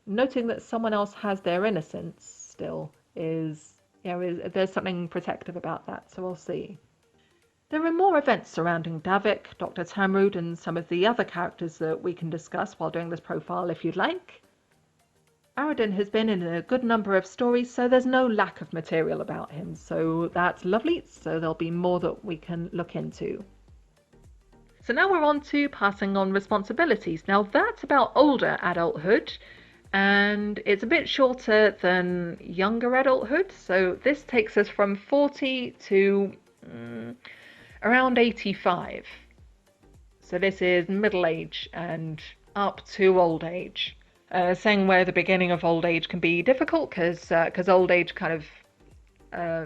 noting that someone else has their innocence still is, there's something protective about that, so we'll see. There are more events surrounding Davik, Dr. Tamrud, and some of the other characters that we can discuss while doing this profile if you'd like. Aredon has been in a good number of stories, so there's no lack of material about him, so that's lovely, so there'll be more that we can look into. So now we're on to passing on responsibilities. Now that's about older adulthood, and it's a bit shorter than younger adulthood, so this takes us from 40 to around 85. So this is middle age and up to old age. Saying where the beginning of old age can be difficult because old age kind of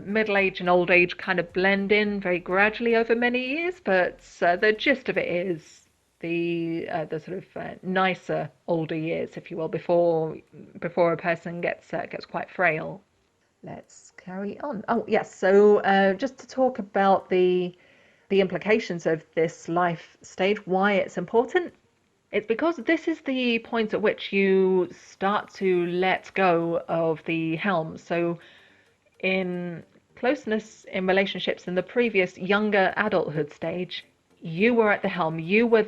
middle age and old age kind of blend in very gradually over many years, but the gist of it is the sort of nicer older years, if you will, before a person gets quite frail. Let's carry on. Oh yes, so just to talk about the implications of this life stage, why it's important. It's because this is the point at which you start to let go of the helm. So in closeness in relationships in the previous younger adulthood stage, you were at the helm. You were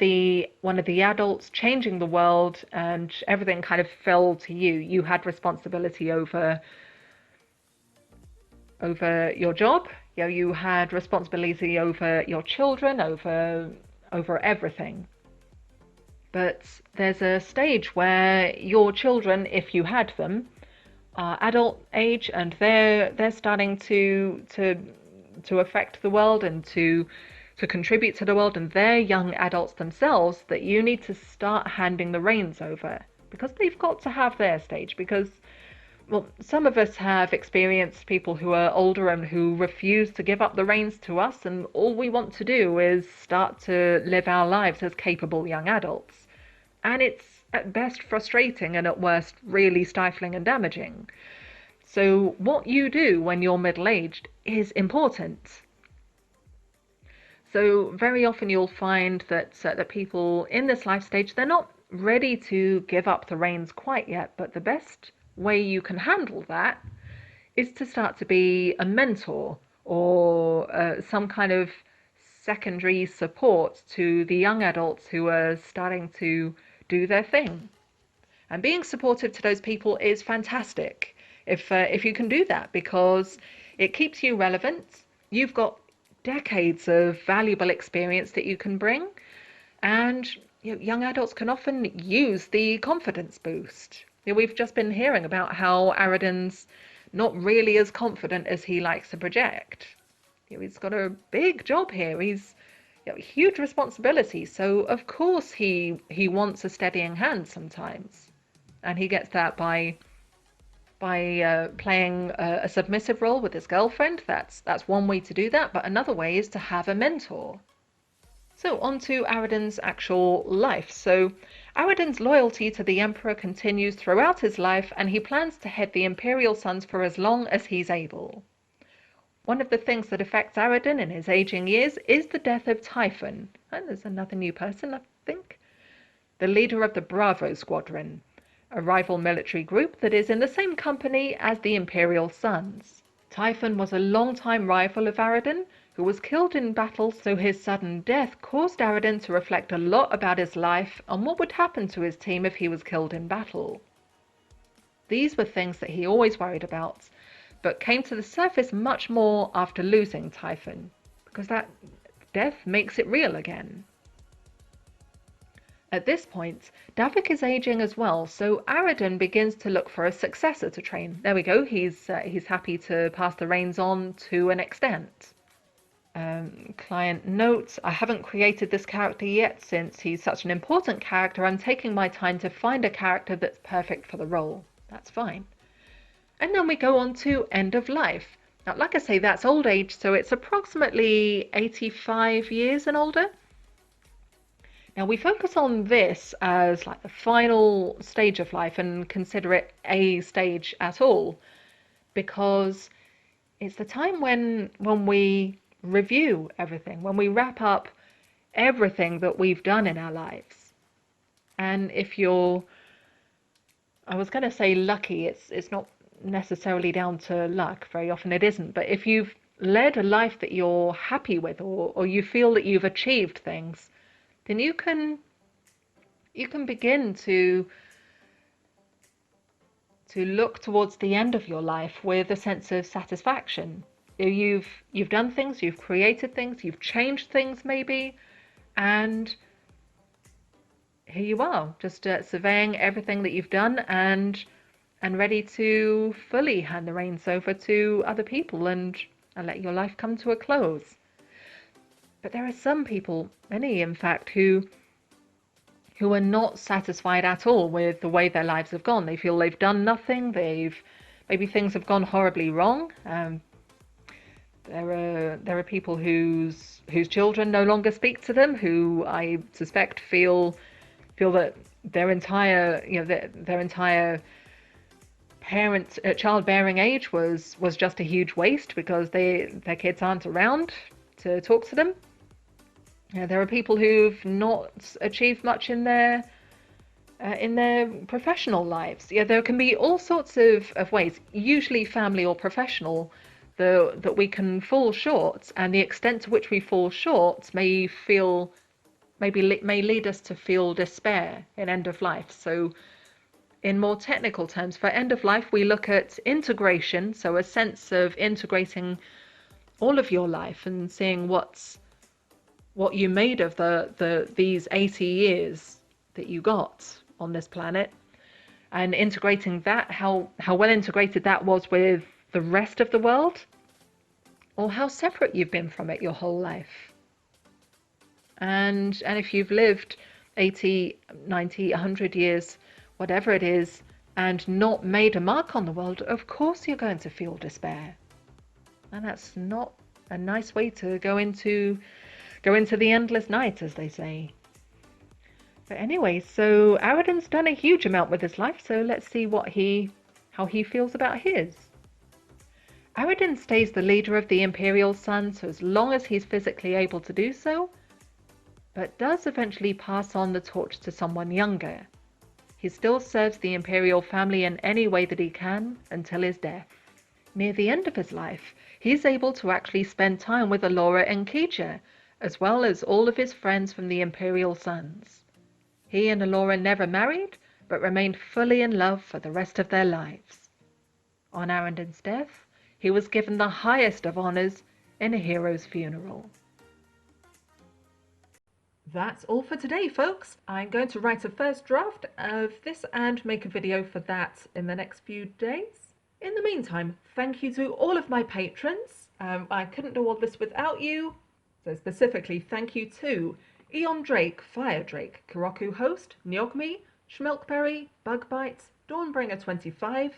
one of the adults changing the world, and everything kind of fell to you. You had responsibility over your job. You had responsibility over your children, over everything. But there's a stage where your children, if you had them, are adult age, and they're starting to affect the world and to contribute to the world, and they're young adults themselves that you need to start handing the reins over, because they've got to have their stage. Because, well, some of us have experienced people who are older and who refuse to give up the reins to us, and all we want to do is start to live our lives as capable young adults. And it's at best frustrating and at worst really stifling and damaging. So what you do when you're middle-aged is important. So very often you'll find that that people in this life stage, they're not ready to give up the reins quite yet, but the best way you can handle that is to start to be a mentor or some kind of secondary support to the young adults who are starting to do their thing. And being supportive to those people is fantastic if you can do that, because it keeps you relevant. You've got decades of valuable experience that you can bring, and young adults can often use the confidence boost. We've just been hearing about how Aredon's not really as confident as he likes to project. He's got a big job here. He's huge responsibility. So of course he wants a steadying hand sometimes, and he gets that by playing a submissive role with his girlfriend. That's one way to do that. But another way is to have a mentor. So on to Aredon's actual life. So Aredon's loyalty to the Emperor continues throughout his life, and he plans to head the Imperial Sons for as long as he's able. One of the things that affects Aredon in his aging years is the death of Typhon. And there's another new person, I think. The leader of the Bravo Squadron, a rival military group that is in the same company as the Imperial Sons. Typhon was a long-time rival of Aredon, who was killed in battle, so his sudden death caused Aredon to reflect a lot about his life and what would happen to his team if he was killed in battle. These were things that he always worried about, but came to the surface much more after losing Typhon, because that death makes it real again. At this point, Davik is aging as well, so Aredon begins to look for a successor to train. There we go, he's happy to pass the reins on to an extent. Client note, I haven't created this character yet since he's such an important character. I'm taking my time to find a character that's perfect for the role. That's fine. And then we go on to end of life. Now, like I say, that's old age, so it's approximately 85 years and older. Now, we focus on this as like the final stage of life and consider it a stage at all, because it's the time when we review everything, when we wrap up everything that we've done in our lives. And if you're, I was going to say lucky, it's not necessarily down to luck, very often it isn't, but if you've led a life that you're happy with, or you feel that you've achieved things, then you can begin to look towards the end of your life with a sense of satisfaction. You've done things, you've created things, you've changed things maybe, and here you are, just surveying everything that you've done and ready to fully hand the reins over to other people and let your life come to a close. But there are some people, many in fact, who are not satisfied at all with the way their lives have gone. They feel they've done nothing. Maybe things have gone horribly wrong. There are people whose children no longer speak to them, who I suspect feel that their entire childbearing age was just a huge waste because their kids aren't around to talk to them. There are people who've not achieved much in their professional lives. There can be all sorts of ways, usually family or professional, that we can fall short, and the extent to which we fall short may lead us to feel despair in end of life. So in more technical terms, for end of life, we look at integration, so a sense of integrating all of your life and seeing what you made of these 80 years that you got on this planet, and integrating that, how well integrated that was with the rest of the world, or how separate you've been from it your whole life. And if you've lived 80, 90, 100 years, whatever it is, and not made a mark on the world, of course you're going to feel despair. And that's not a nice way to go into the endless night, as they say. But anyway, so Aredon's done a huge amount with his life, so let's see how he feels about his. Aredon stays the leader of the Imperial Sons as long as he's physically able to do so, but does eventually pass on the torch to someone younger. He still serves the Imperial family in any way that he can until his death. Near the end of his life, he's able to actually spend time with Alora and Kija, as well as all of his friends from the Imperial Sons. He and Alora never married, but remained fully in love for the rest of their lives. On Aredon's death, he was given the highest of honours in a hero's funeral. That's all for today, folks. I'm going to write a first draft of this and make a video for that in the next few days. In the meantime, thank you to all of my patrons. I couldn't do all this without you. So specifically, thank you to Eon Drake, Fire Drake, Kuroku Host, Nyogmi, Schmilkberry, Bugbite, Dawnbringer25,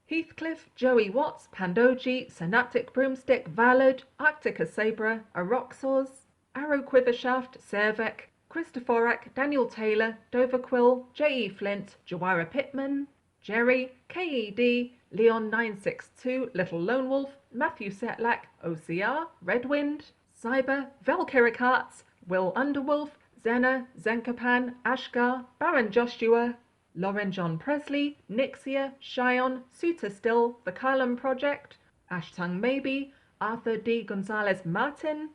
Heathcliff, Joey Watts, Pandoji, Synaptic Broomstick, Valid, Arctica Sabra, Aroxors, Arrow Quivershaft, Servek, Christophorak, Daniel Taylor, Doverquill, J.E. Flint, Jawara Pittman, Jerry, KED, Leon962, Little Lone Wolf, Matthew Setlak, OCR, Redwind, Cyber, Valkyric Arts, Will Underwolf, Zena, Zenkapan, Ashgar, Baron Joshua, Lauren John Presley, Nixia, Shion, Suter Still, The Carlum Project, Ashtung Maybe, Arthur D. Gonzalez Martin,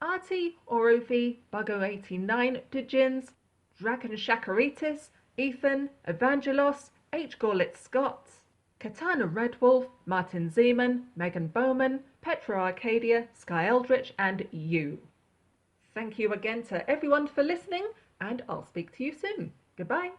Artie, Orofi, Buggo89, Digins, Dragon Shakaritis, Ethan, Evangelos, H. Gorlitz Scott, Katana Redwolf, Martin Zeman, Megan Bowman, Petra Arcadia, Sky Eldritch, and you. Thank you again to everyone for listening, and I'll speak to you soon. Goodbye.